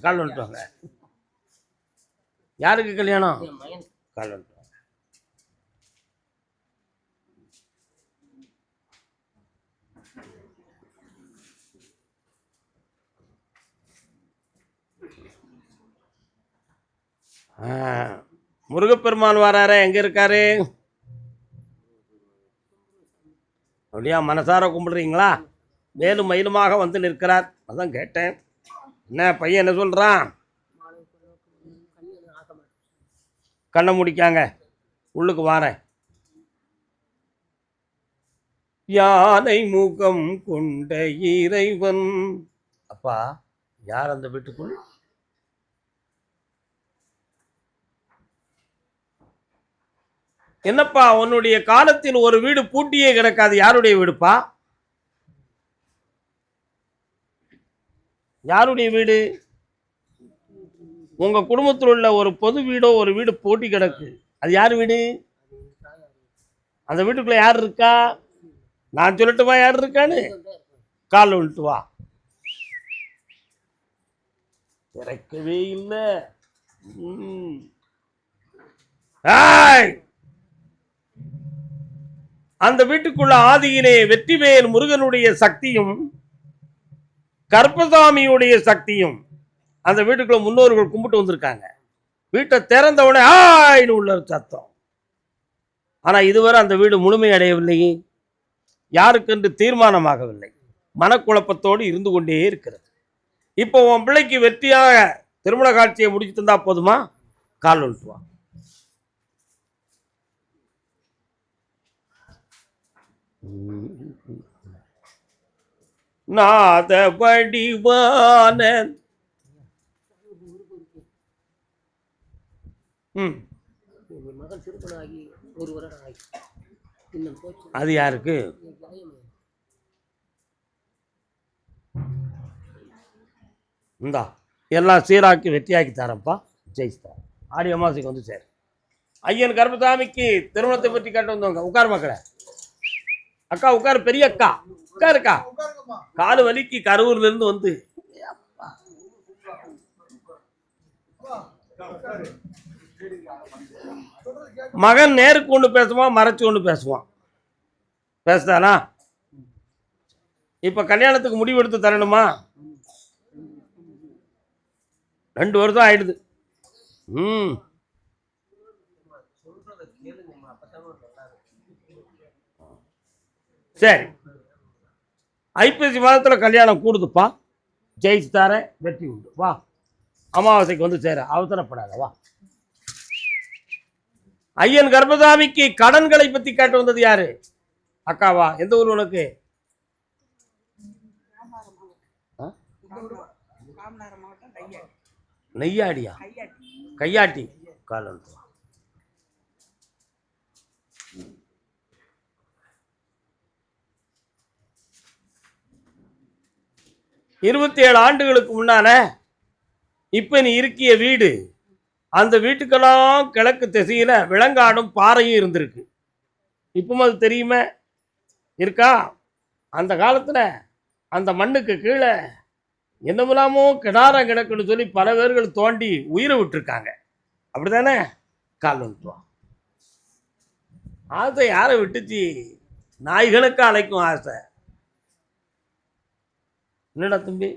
கால் வந்துட்டு வாங்க. யாருக்கு கல்யாணம்? கால் வந்துட்டு வாங்க. முருகப்பெருமான் வராரு. எங்க இருக்காரு? அப்படியா? மனசார கும்பிடுறீங்களா? மேலும் மயிலுமாக வந்து நிற்கிறார். அதான் கேட்டேன். என்ன பையன் என்ன சொல்றான்? கண்ணை முடிக்காங்க, உள்ளுக்கு வாரேன். யானை முகம் கொண்ட இறைவன். அப்பா, யார் அந்த வீட்டுக்குள்? என்னப்பா உன்னுடைய காலத்தில் ஒரு வீடு பூட்டியே கிடக்காது, யாருடைய வீடுப்பா? யாருடைய வீடு? உங்க குடும்பத்தில் உள்ள ஒரு பொது வீடோ ஒரு வீடு பூட்டி கிடக்கு, அது யார் வீடு? அந்த வீட்டுக்குள்ள யார் இருக்கா? நான் சொல்லட்டுமா யார் இருக்கான்னு? கால் விட்டு வா. திறக்கவே இல்லை. அந்த வீட்டுக்குள்ள ஆதியிலே வெற்றிவேல் முருகனுடைய சக்தியும் கருப்பசாமியுடைய சக்தியும் அந்த வீட்டுக்குள்ள முன்னோர்கள் கும்பிட்டு வந்திருக்காங்க. வீட்டை திறந்தவுடனே ஆயின்னு உள்ள சத்தம். ஆனா இதுவரை அந்த வீடு முழுமை அடையவில்லை, யாருக்கென்று தீர்மானமாகவில்லை, மனக்குழப்பத்தோடு இருந்து கொண்டே இருக்கிறது. இப்போ உன் பிள்ளைக்கு வெற்றியாக திருமண காட்சியை முடிச்சு தந்தா போதுமா? கால் விட்டுவா. நாத வடிவான அது யாருக்கு? இந்தா எல்லாம் சீராக்கி வெற்றியாக்கி தரப்பா. ஜெயிச்சுதா. ஆடி அமாவாசைக்கு வந்து சேர். ஐயன் கருப்பசாமிக்கு திருமணத்தை பற்றி கேட்டு வந்தவங்க உட்கார் மக்களை. அக்கா உட்காரு, பெரிய அக்கா உட்காருக்கா. காலு வலிக்கு கரூர்ல இருந்து வந்து மகன் நேருக்கு ஒன்று பேசுவான், மறைச்சு ஒன்று பேசுவான். பேசுதானா? இப்ப கல்யாணத்துக்கு முடிவு எடுத்து தரணுமா? 2 வருஷம் ஆயிடுது. சரி, ஐப்பசி மாதத்துல கல்யாணம் கூடுதுப்பா. ஜெயிச்சு தார, வெற்றி உண்டு. வா, அமாவாசைக்கு வந்து சேர, அவசரப்படாத. வா. ஐயன் கர்ப்பசாமிக்கு கடன்களை பத்தி கேட்டு வந்தது யாரு? அக்காவா? எந்த ஊர் உனக்கு? நெய்யாடியா? கையாட்டி. காலம் 27 ஆண்டுகளுக்கு முன்னால இப்ப நீ இருக்கிய வீடு, அந்த வீட்டுக்கெல்லாம் கிழக்கு திசையில விலங்காடும் பாறையும் இருந்திருக்கு. இப்பவும் அது தெரியுமே இருக்கா? அந்த காலத்துல அந்த மண்ணுக்கு கீழே என்னமில்லாமோ கிடாரம் கிடக்குன்னு சொல்லி பல பேர்கள் தோண்டி உயிரை விட்டுருக்காங்க. அப்படித்தானே? கால் வந்துட்டுவான். ஆசை யாரை விட்டுச்சு? நாய்களுக்கு அழைக்கும் ஆசை. என்னடா தம்பி?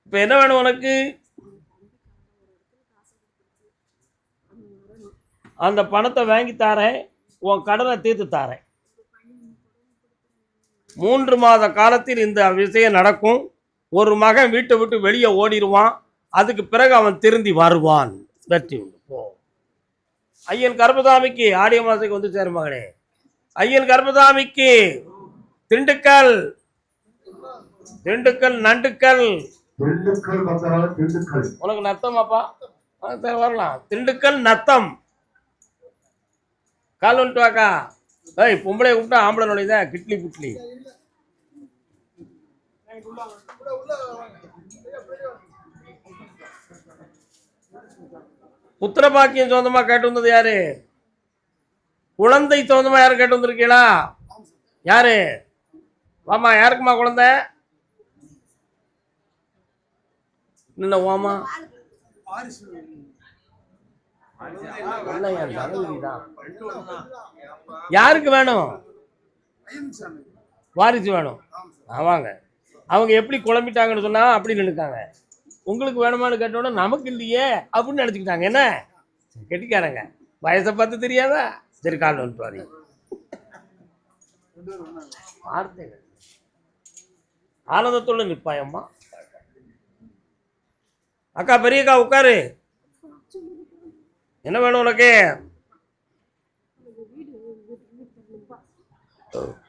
இப்ப என்ன வேணும் உனக்கு? அந்த பணத்தை வாங்கி தாரேன், உன் கடனை தீர்த்து தாரேன். 3 மாத காலத்தில் இந்த விஷயம் நடக்கும். ஒரு மகன் வீட்டை விட்டு வெளியே ஓடிடுவான். அதுக்கு பிறகு அவன் திருந்தி வருவான். வெற்றி உண்டு. போ. ஐயன் கர்ப்பசாமிக்கு ஆடி அமாவாசைக்கு வந்து சேரும் மகனே. ஐயன் கர்ப்பசாமிக்கு திண்டுக்கல் நண்டுக்கல் உனக்கு நத்தமாப்பா? வரலாம். திண்டுக்கல் நத்தம். கால் வந்துட்டு வாக்கா. ஏய், பொம்பளை கூப்பிட்டா ஆம்பளை நுழைதான் கிட்லி புட்லி. புத்திர பாக்கியம் சொந்தமா கேட்டு வந்தது யாரு? குழந்தை சம்பந்தமா யாரும் கேட்டு வந்திருக்கீங்களா? யாரு? வாமா, யாருக்குமா குழந்தை? இல்ல வாமா, யாருக்கு வேணும்? வாரிசு வேணும். ஆமாங்க. அவங்க எப்படி குழம்பிட்டாங்கன்னு சொன்னா அப்படி நினைக்காங்க. உங்களுக்கு வேணுமான்னு கேட்டோன்னா நமக்கு இல்லையே அப்படின்னு நினைச்சுக்கிட்டாங்க. என்ன கெட்டிக்காரங்க, வயசை பார்த்து தெரியாதா? சரி, கால் வந்துட்டு வாரி வார்த்தைகள் ஆனந்தத்தோட நிற்பாயம்மா. அக்கா, பெரியக்கா உட்காரு. என்ன வேணும் உனக்கு?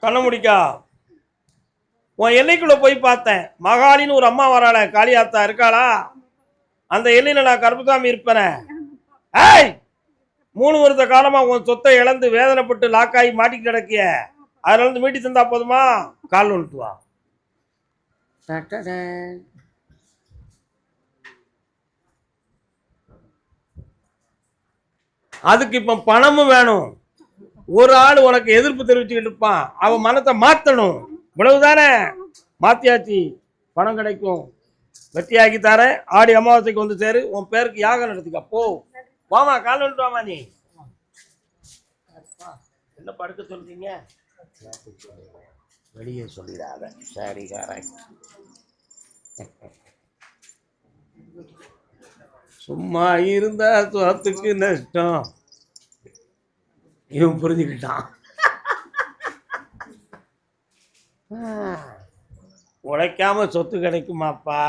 கண்ண முடிக்கா. உன் எல்லைக்குள்ள போய் பார்த்தேன். மகாலின்னு ஒரு அம்மா வராள, காளியாத்தா இருக்காளா? அந்த எல்லையில நான் கருப்புசாமி இருப்பேன். ஏய், 3 வருஷ காலமா உன் சொத்தை இழந்து வேதனைப்பட்டு லாக்காகி மாட்டிக்கிட்டு கிடக்கிய, அதுல இருந்து மீட்டி தந்தா போதுமா? கால் வந்துட்டு வா. அதுக்கு இப்ப பணமும் வேணும். ஒரு ஆள் உனக்கு எதிர்ப்பு தெரிவிச்சுக்கிட்டு இருப்பான், அவன் மனத்தை மாத்தணும். இவ்வளவுதானே? மாத்தியாச்சு, பணம் கிடைக்கும். வெற்றியாக்கி தர. ஆடி அமாவாசைக்கு வந்து சேரு. உன் பேருக்கு யாகம் நடத்திக்க. போ, வாமா, கால் வந்துட்டு வாமா. நீ என்ன படுக்க சொல்றீங்க? வெளியே சொல்லிடாத. சரிகாரன், சும்மா இருந்தா சொத்துக்கு நஷ்டம். இவன் புரிஞ்சுக்கிட்டான். உழைக்காம சொத்து கிடைக்குமாப்பா?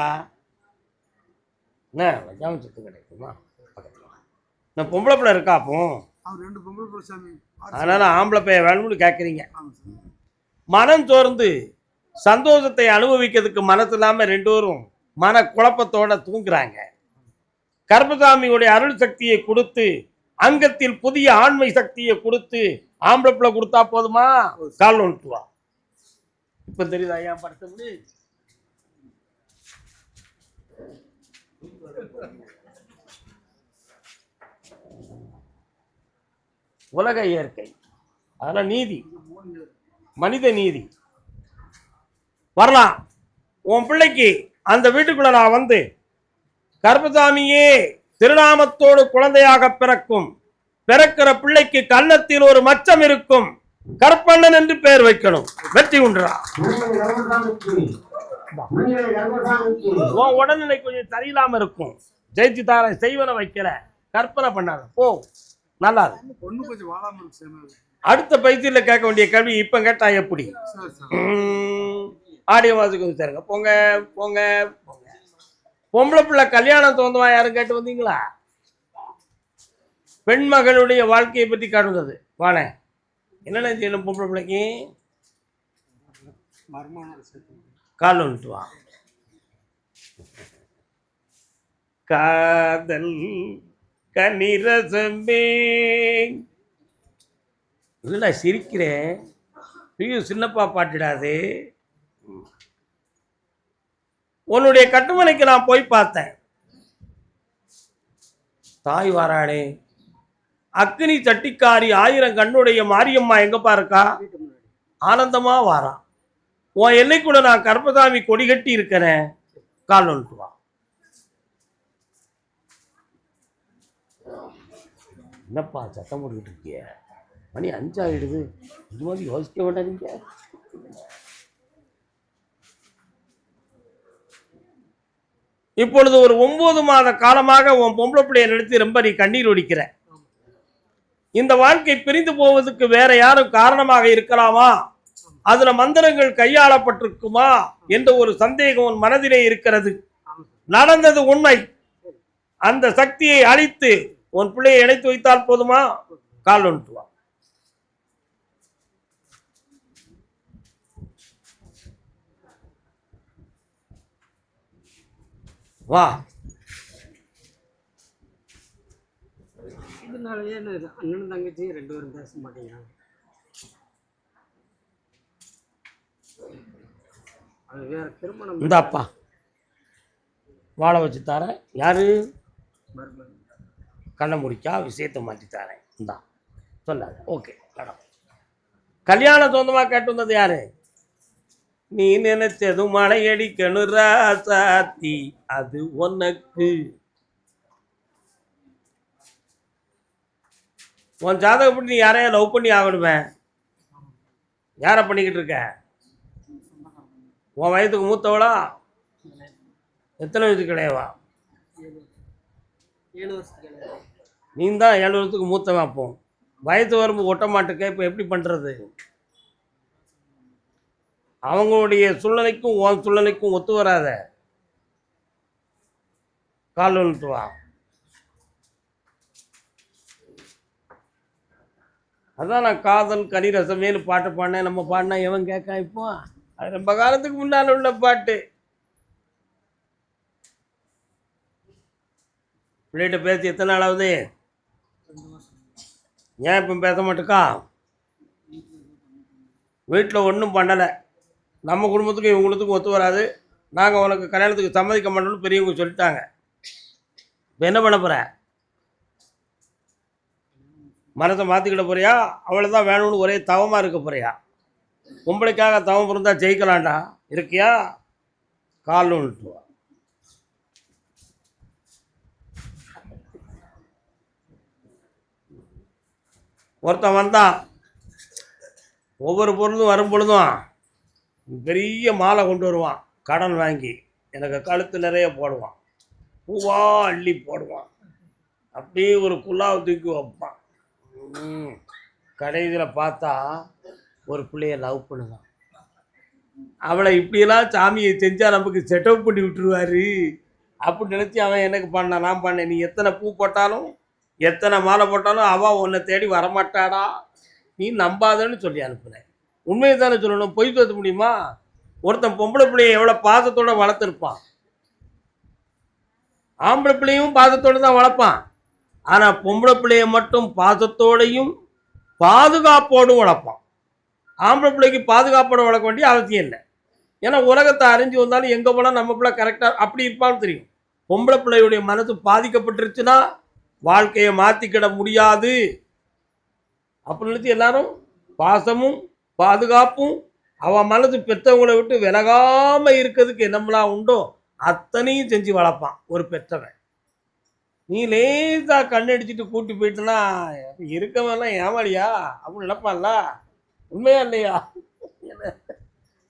என்ன உழைக்காம சொத்து கிடைக்குமா? நான் பொம்பளை பிள்ளை இருக்கா? அப்போ அதனால ஆம்பளை பையன் வேணும்னு கேட்குறீங்க. மனம் சோர்ந்து சந்தோஷத்தை அனுபவிக்கிறதுக்கு மனசு இல்லாம 2 பேரும் மன குழப்பத்தோட தூங்குறாங்க. கருப்பசாமியுடைய அருள் சக்தியை கொடுத்து, அங்கத்தில் புதிய ஆண்மை சக்தியை கொடுத்து, ஆம்பளை பிள்ளை கொடுத்தா போதுமா? கால் வந்துட்டு வா. இப்ப தெரியுதா ஏன் படுத்து? உலக இயற்கை, அதெல்லாம் நீதி, மனித நீதி. வரலாம் உன் பிள்ளைக்கு. அந்த வீட்டுக்குள்ள நான் வந்து, கருப்பசாமியே திருநாமத்தோடு குழந்தையாக பிறக்கும், பிறக்கிற பிள்ளைக்கு கன்னத்தில் ஒரு மச்சம் இருக்கும், கருப்பண்ணன் என்று பெயர் வைக்கணும். வெற்றி உண்டா? உன் உடல்நிலை கொஞ்சம் சரியில்லாம இருக்கும், ஜெயிச்சு தார செய்வன வைக்கிற, கற்பனை பண்ணாத. போ, நல்லா அடுத்த பயிற்சியில கேட்க வேண்டிய கேள்வி இப்ப கேட்டா எப்படி? ஆடியோ வாசிக்கு வந்து சேருங்க. போங்க போங்க போங்க. பொம்பளை பிள்ளை கல்யாணம் தோந்துவா யாரும் கேட்டு வந்தீங்களா? பெண் மகளுடைய வாழ்க்கையை பற்றி காட்டுவது. வானே, என்னென்ன செய்யணும் பொம்பளை பிள்ளைக்கு? கால் வந்துட்டு வா. காதல் கனிரசமே. இல்லை சிரிக்கிறேன், சின்னப்பா பாட்டுடாது. உன்னுடைய கட்டுமனைக்கு நான் போய் பார்த்தேன். தாய் வாராடே, அக்னி சட்டிக்காரி 1000 கண்ணுடைய மாரியம்மா எங்கப்பா இருக்கா? ஆனந்தமா வாரா. உன் எல்லைக்குள்ள நான் கருப்பசாமி கொடி கட்டி இருக்கிறேன். கால் வந்துட்டு வா. என்னப்பா சத்தம் போட்டுக்கிட்டு இருக்கிய? மணி 5 ஆகிடுது. இது மாதிரி யோசிக்க வேண்டாம் நீங்க. இப்பொழுது ஒரு 9 மாத காலமாக உன் பொம்பளை பிள்ளையை நினைத்து ரொம்ப நீ கண்ணீர் ஒடிக்கிற. இந்த வாழ்க்கை பிரிந்து போவதற்கு வேற யாரும் காரணமாக இருக்கலாமா? அதுல மந்திரங்கள் கையாளப்பட்டிருக்குமா என்ற ஒரு சந்தேகம் உன் மனதிலே இருக்கிறது. நடந்தது உண்மை. அந்த சக்தியை அழித்து உன் பிள்ளையை இணைத்து வைத்தால் போதுமா? கால் வந்துட்டு வா. வா. இதனாலயே அண்ணன் தங்கச்சி 2 பேரும் பேச மாட்டேங்கிறாங்க. அது வேற திருமணம். இந்தாப்பா வாழை வச்சு தரேன். யாரு? கண்ணை முடிக்கா விஷயத்தை மாற்றி தரேன். இந்தா சொல்லாது. ஓகே. கல்யாணம் சொந்தமா கேட்டு வந்தது யாரு? நீ நினைச்சதும் மழையடிக்கணும் ராசாத்தி, அது உனக்கு. உன் ஜாதகப்படி நீ யாரையா லவ் பண்ணி ஆகணுமே. யாரை பண்ணிக்கிட்டு இருக்க? உன் வயதுக்கு மூத்தவளா? எத்தனை வயதுக்கு கிடையாவா? 7 வருஷத்துக்கு. நீ தான் 7 வருஷத்துக்கு மூத்தவன். அப்போ வயது வரம்பு ஒட்ட மாட்டேக்க. இப்போ எப்படி பண்ணுறது? அவங்களுடைய சூழ்நிலைக்கும் உன் சூழ்நிலைக்கும் ஒத்து வராத. கால் வந்துட்டு வா. அதான் நான் காதல் கனிரசமேனு பாட்டு பாடினேன். நம்ம பாடினா எவன் கேட்க? இப்போ அது ரொம்ப காலத்துக்கு முன்னால் உள்ள பாட்டு. பிள்ளைகிட்ட பேசி எத்தனை நாளாவது? ஏன் இப்போ பேச மாட்டேக்கா? வீட்டில் ஒன்றும் பண்ணலை. நம்ம குடும்பத்துக்கும் இவங்களுக்கும் ஒத்து வராது. நாங்கள் உனக்கு கல்யாணத்துக்கு சம்மதிக்க மாட்டோம்னு பெரியவங்க சொல்லிட்டாங்க. இப்போ என்ன பண்ண போகிற? மனத்தை மாற்றிக்கிட போறியா? அவளை தான் வேணும்னு ஒரே தவமாக இருக்க போறியா? பொம்பளைக்காக தவம் பிறந்தா ஜெயிக்கலாம்டா. இருக்கியா? கால் விட்டு வா. ஒருத்தன் வந்தான். ஒவ்வொரு பொருளும் வரும் பொழுதும் பெரிய மாலை கொண்டு வருவான். கடன் வாங்கி எனக்கு கழுத்து நிறைய போடுவான். பூவா அள்ளி போடுவான். அப்படியே ஒரு குல்லாவை தூக்கி வைப்பான். கடைசியில் பார்த்தா ஒரு பிள்ளைய லவ் பண்ணுதான். அவளை இப்படியெல்லாம் சாமியை செஞ்சால் நமக்கு செட்டப் பண்ணி விட்டுருவாரு அப்படின்னு நினச்சி அவன் எனக்கு பண்ணான். நான் பண்ணேன். நீ எத்தனை பூ போட்டாலும் எத்தனை மாலை போட்டாலும் அவள் உன்னை தேடி வரமாட்டாடா, நீ நம்பாதன்னு சொல்லி அனுப்புனேன். உண்மையை தானே சொல்லணும், பொய் பேச முடியுமா? ஒருத்தன் பொம்பளை பிள்ளைய எவ்வளோ பாசத்தோடு வளர்த்துருப்பான். ஆம்பளை பிள்ளையும் பாசத்தோடு தான் வளர்ப்பான். ஆனால் பொம்பளை பிள்ளைய மட்டும் பாசத்தோடையும் பாதுகாப்போடும் வளர்ப்பான். ஆம்பளை பிள்ளைக்கு பாதுகாப்போடு வளர்க்க வேண்டிய அவசியம் இல்லை. ஏன்னா உலகத்தை அறிஞ்சு வந்தாலும் எங்கே போனால் நம்ம பிள்ளை கரெக்டாக அப்படி இருப்பான்னு தெரியும். பொம்பளை பிள்ளையுடைய மனசு பாதிக்கப்பட்டுருச்சுன்னா வாழ்க்கையை மாற்றிக்கிட முடியாது அப்படின்னு எல்லாரும் பாசமும் பாதுகாப்பும் அவன் மனசு பெற்றவங்களை விட்டு விலகாமல் இருக்கிறதுக்கு என்னமெல்லாம் உண்டோ அத்தனையும் செஞ்சு வளர்ப்பான் ஒரு பெற்றவன். நீ லேசாக கண்ணடிச்சிட்டு கூட்டி போயிட்டுனா இருக்கவெல்லாம் ஏமாளியா அப்படின்னு நினைப்பான்ல. உண்மையா இல்லையா?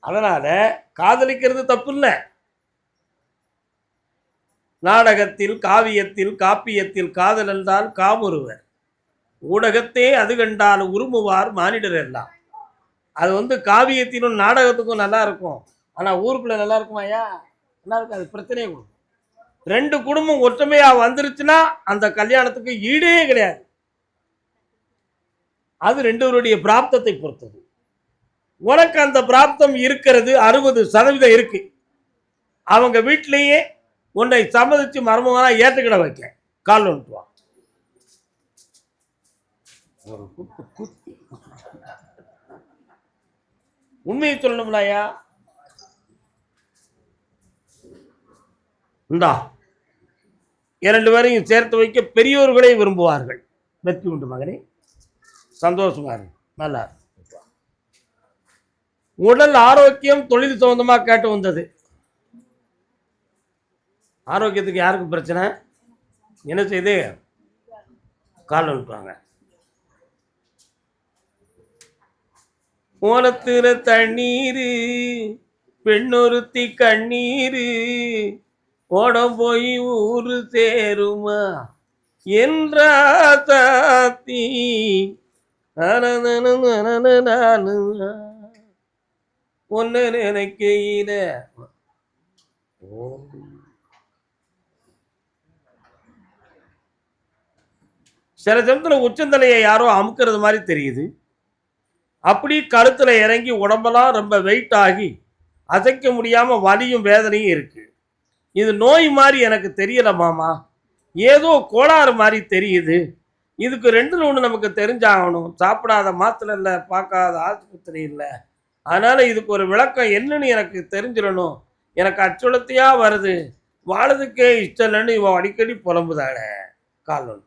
அதனால் காதலிக்கிறது தப்பு இல்லை. நாடகத்தில் காவியத்தில் காப்பியத்தில் காதல் என்றால் காமுறுவர், ஊடகத்தே அது கண்டால் உருமுவார் மானிடர் எல்லாம். அது காவியத்திலும் நாடகத்துக்கும் நல்லா இருக்கும். ஆனால் ஊருக்குள்ளே நல்லா இருக்குமாயா? நல்லா இருக்கு. அது பிரச்சனையே கொடுக்கும். 2 குடும்பம் ஒற்றுமையாக வந்துருச்சுன்னா அந்த கல்யாணத்துக்கு ஈடே கிடையாது. அது 2 பிராப்தத்தை பொறுத்தது. உனக்கு அந்த பிராப்தம் இருக்கிறது 60% இருக்கு. அவங்க வீட்டிலேயே உன்னை சம்மதிச்சு மருமகனா ஏற்றுக்கிட வைக்க. கால் வந்துட்டு உண்மையை சொல்லணும்லாயா? இந்தா 2 பேரையும் சேர்த்து வைக்க பெரியோர்களே விரும்புவார்கள். வெற்றி உண்டு மகனே, சந்தோஷமா இருக்கு. நல்லா உடல் ஆரோக்கியம் தொழில் சம்பந்தமாக கேட்டு வந்தது. ஆரோக்கியத்துக்கு யாருக்கு பிரச்சனை? என்ன செய்து கால் அனுப்புவாங்க. ஓலத்துல தண்ணீர் பெண்ணொருத்தி கண்ணீர் ஓடம் போய் ஊரு சேருமா என்றாத்தி ஒன்னு நினைக்கையில. சில சமயத்தில் உச்சந்தலையை யாரோ அமுக்கிறது மாதிரி தெரியுது. அப்படி கழுத்தில் இறங்கி உடம்பெல்லாம் ரொம்ப வெயிட் ஆகி அசைக்க முடியாமல் வலியும் வேதனையும் இருக்கு. இது நோய் மாதிரி எனக்கு தெரியல மாமா, ஏதோ கோளாறு மாதிரி தெரியுது. இதுக்கு 2ல் 1 நமக்கு தெரிஞ்சாகணும். சாப்பிடாத மாத்திரை இல்லை, பார்க்காத ஆஸ்பத்திரி இல்லை. அதனால் இதுக்கு ஒரு விளக்கம் என்னன்னு எனக்கு தெரிஞ்சிடணும். எனக்கு அச்சுறுத்தியாக வருது, வாழதுக்கே இஷ்டம் இல்லைன்னு இவன் அடிக்கடி புலம்புதானே. கால் வந்துட்டு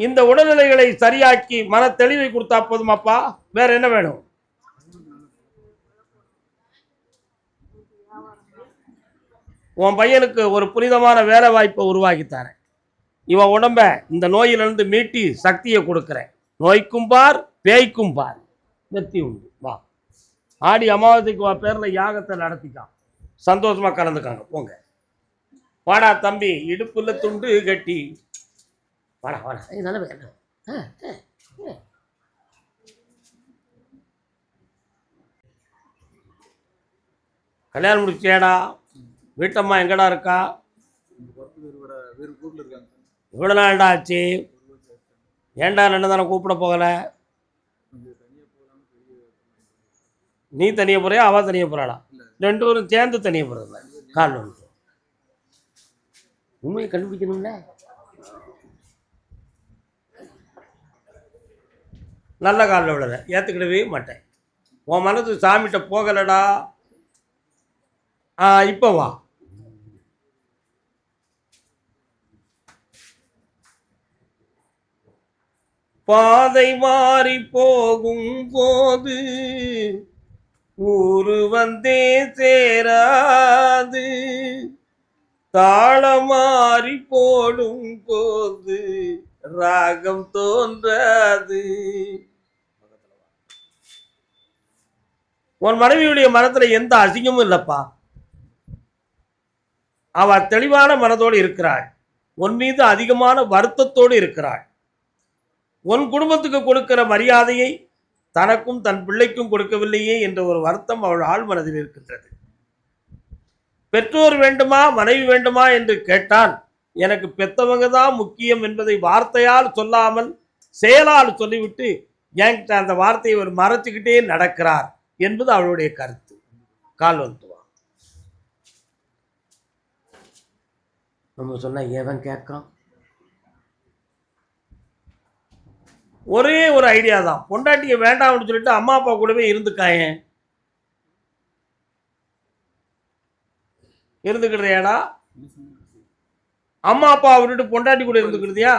இந்த உடல்நிலைகளை சரியாக்கி மன தெளிவை கொடுத்தா போதுமாப்பா, வேற என்ன வேணும்? உன் பையனுக்கு ஒரு புனிதமான வேலை வாய்ப்பை உருவாக்கித்தாரேன். இவன் உடம்ப இந்த நோயிலிருந்து மீட்டி சக்தியை கொடுக்குறேன். நோய்க்கும் பார், பேய்க்கும் பார், வெற்றி உண்டு. வா, ஆடி அமாவாசைக்கு வா, பேரில் யாகத்தை நடத்திக்கான், சந்தோஷமா கலந்துக்காங்க. போங்க, வாடா தம்பி, இடுப்புல துண்டு கட்டி வாடா வாடா. இதெல்லாம் வேணும். கல்யாணம் முடிச்சியாடா? வீட்டம்மா எங்கடா இருக்கா? இவ்வளோ நாள்டா ஆச்சு, ஏன்டா ரெண்டு தானே கூப்பிட போகலை? நீ தனியாக போறியா, அவ தனியாக போகிறாளா? ரெண்டு பேரும் சேர்ந்து தனியாக போகிறதில்ல. கால் ஒன்று உண்மையை கண்டுபிடிக்கணும்ல. நல்ல காலில் விழல, ஏற்றுக்கிடவே மாட்டேன். உன் மனசு சாமிகிட்ட போகலடா. இப்போ வா. பாதை மாறி போகும் போது ஊரு வந்தே சேராது, தாளம் மாறி போடும் போது ராகம் தோன்றாது. உன் மனைவியுடைய மனத்துல எந்த அசிங்கமும் இல்லப்பா. அவ தெளிவான மனதோடு இருக்கிறாள். உன் மீது அதிகமான வருத்தத்தோடு இருக்கிறாள். உன் குடும்பத்துக்கு கொடுக்கிற மரியாதையை தனக்கும் தன் பிள்ளைக்கும் கொடுக்கவில்லையே என்ற ஒரு வருத்தம் அவள் ஆழ் மனதில் இருக்கின்றது. பெற்றோர் வேண்டுமா மனைவி வேண்டுமா என்று கேட்டால், எனக்கு பெத்தவங்க தான் முக்கியம் என்பதை வார்த்தையால் சொல்லாமல் செயலால் சொல்லிவிட்டு என்கிட்ட அந்த வார்த்தையை ஒரு மறைச்சுக்கிட்டே நடக்கிறார் என்பது அவளுடைய கருத்து. கால் வந்துவா. நம்ம சொன்ன ஏவன் கேட்கான். ஒரே ஒரு ஐடியா தான், பொண்டாட்டியை வேண்டாம்னு சொல்லிட்டு அம்மா அப்பா கூடவே இருந்துக்காயேன். இருந்துக்கிறியாடா? அம்மா அப்பா விட்டுட்டு பொண்டாட்டி கூட இருந்துக்கிறதியா?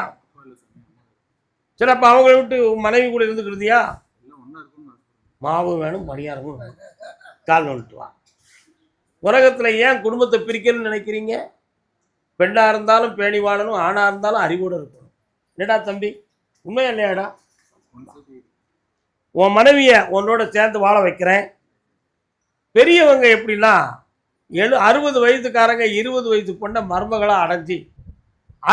சரி, அப்ப அவங்கள விட்டு மனைவி கூட இருந்துக்கிறதியா? மாவு வேணும், பணியாரமும் வேணும். கால் வந்துட்டு வா. உலகத்துல ஏன் குடும்பத்தை பிரிக்கணும்னு நினைக்கிறீங்க? பெண்ணா இருந்தாலும் பேணி வாழணும், ஆணா இருந்தாலும் அறிவோடு இருக்கணும். என்னடா தம்பி, உண்மையா இல்லையாடா? உன் மனைவிய உன்னோட சேர்ந்து வாழ வைக்கிறேன். பெரியவங்க எப்படின்னா 60 வயதுக்காரங்க 20 வயது பொண்ண மருமகளா அடைஞ்சி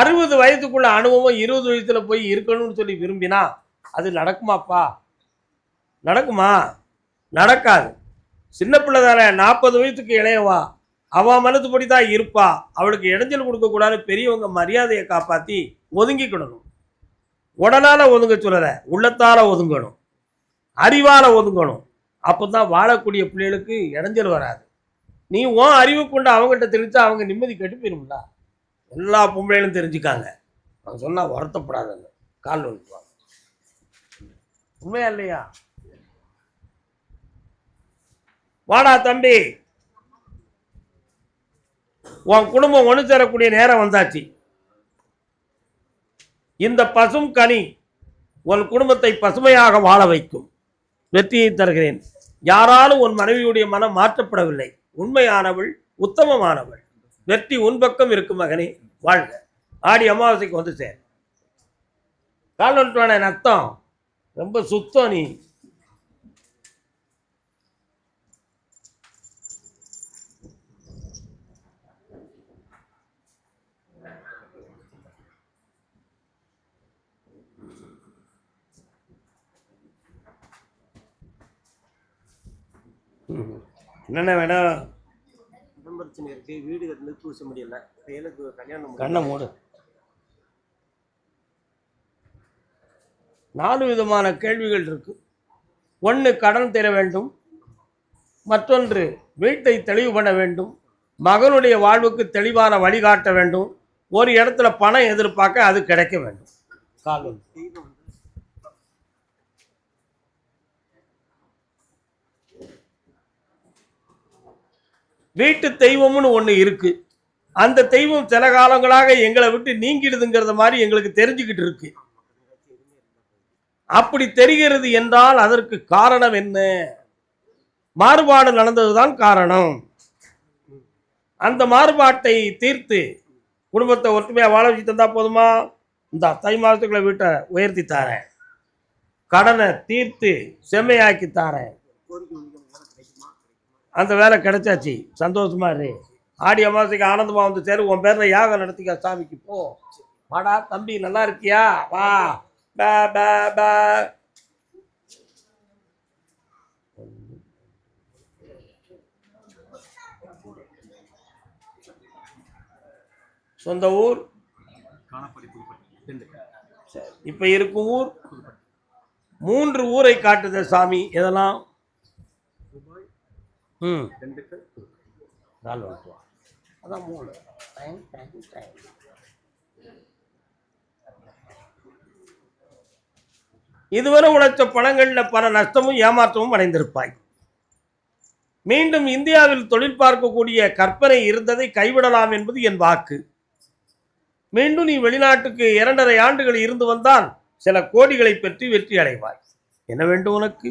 60 வயதுக்குள்ள அனுபவம் 20 வயசுல போய் இருக்கணும்னு சொல்லி விரும்பினா அது நடக்குமாப்பா? நடக்குமா? நடக்காது. சின்ன பிள்ளை தானே, 40 வயசுக்கு இளையவா, அவன் மனதுபடி தான் இருப்பா. அவளுக்கு இடைஞ்சல் கொடுக்கக்கூடாது. பெரியவங்க மரியாதையை காப்பாற்றி ஒதுங்கிக்கிடணும். உடலால் ஒதுங்க சொல்லலை, உள்ளத்தால் ஒதுங்கணும், அறிவால் ஒதுங்கணும். அப்போ தான் வாழக்கூடிய பிள்ளைகளுக்கு இடைஞ்சல் வராது. நீ உன் அறிவு கொண்டு அவங்ககிட்ட தெரிஞ்சா அவங்க நிம்மதி கெட்டு போயிரும்ல. எல்லா பொம்பளைகளும் தெரிஞ்சுக்காங்க. அவங்க சொன்னால் வருத்தப்படாதுங்க. கால் வந்துடுவாங்க. உண்மையா இல்லையா? வாடா தம்பி, உன் குடும்பம் ஒன்று சேரக்கூடிய நேரம் வந்தாச்சு. இந்த பசும் கனி உன் குடும்பத்தை பசுமையாக வாழ வைக்கும். வெற்றியை தருகிறேன். யாராலும் உன் மனைவியுடைய மனம் மாற்றப்படவில்லை. உண்மையானவள், உத்தமமானவள். வெற்றி உன் பக்கம் இருக்கும் மகனே, வாழ்க. ஆடி அமாவாசைக்கு வந்து சேர். கால் வந்துட்டுவான அர்த்தம் ரொம்ப சுத்தம். நீ என்னென்ன வேணும்? பிரச்சனை இருக்கு, வீடு கட்டினது பூச முடியல, எனக்கு கல்யாணம். கண்ணை மூடு. 4 விதமான கேள்விகள் இருக்கு. ஒன்று கடன் தர வேண்டும், மற்றொன்று வீட்டை தெளிவு பண்ண வேண்டும், மகனுடைய வாழ்வுக்கு தெளிவான வழிகாட்ட வேண்டும், ஒரு இடத்துல பணம் எதிர்பார்க்க அது கிடைக்க வேண்டும். காலம் வீட்டு தெய்வம்னு ஒன்று இருக்கு. அந்த தெய்வம் சில காலங்களாக எங்களை விட்டு நீங்கிடுதுங்கிறத மாதிரி எங்களுக்கு தெரிஞ்சுக்கிட்டு இருக்கு. அப்படி தெரிகிறது என்றால் அதற்கு காரணம் என்ன? மாறுபாடு நடந்ததுதான் காரணம். அந்த மாறுபாட்டை தீர்த்து குடும்பத்தை ஒற்றுமையா வாழ வச்சு தந்தா போதுமா? இந்த தை மாசத்துக்குள்ள வீட்டை உயர்த்தி தாரேன், கடனை தீர்த்து செம்மையாக்கி தாரேன். கோரிக்கை வைக்க வேலை கிடைக்குமா? அந்த வேலை கிடைச்சாச்சு, சந்தோஷமா இரு. ஆடி அமாவாசைக்கு ஆனந்தமா வந்து சேரு. உன் பேர்ல யாகம் நடத்திக்க சாமிக்கு போ. வாடா தம்பி, நல்லா இருக்கியா? வா. பா பா பா. சொந்த ஊர் சரி. இப்ப இருக்கும் ஊர் 3 ஊரை காட்டுத சாமி. எதெல்லாம்? அதான் 3. இதுவரை உழைச்ச பணங்கள்ல பல நஷ்டமும் ஏமாற்றமும் அடைந்திருப்பாய். மீண்டும் இந்தியாவில் தொழில் பார்க்கக்கூடிய கற்பனை இருந்ததை கைவிடலாம் என்பது என் வாக்கு. மீண்டும் நீ வெளிநாட்டுக்கு 2.5 ஆண்டுகள் இருந்து வந்தால் சில கோடிகளை பெற்று வெற்றி அடைவாய். என்ன வேண்டும் உனக்கு?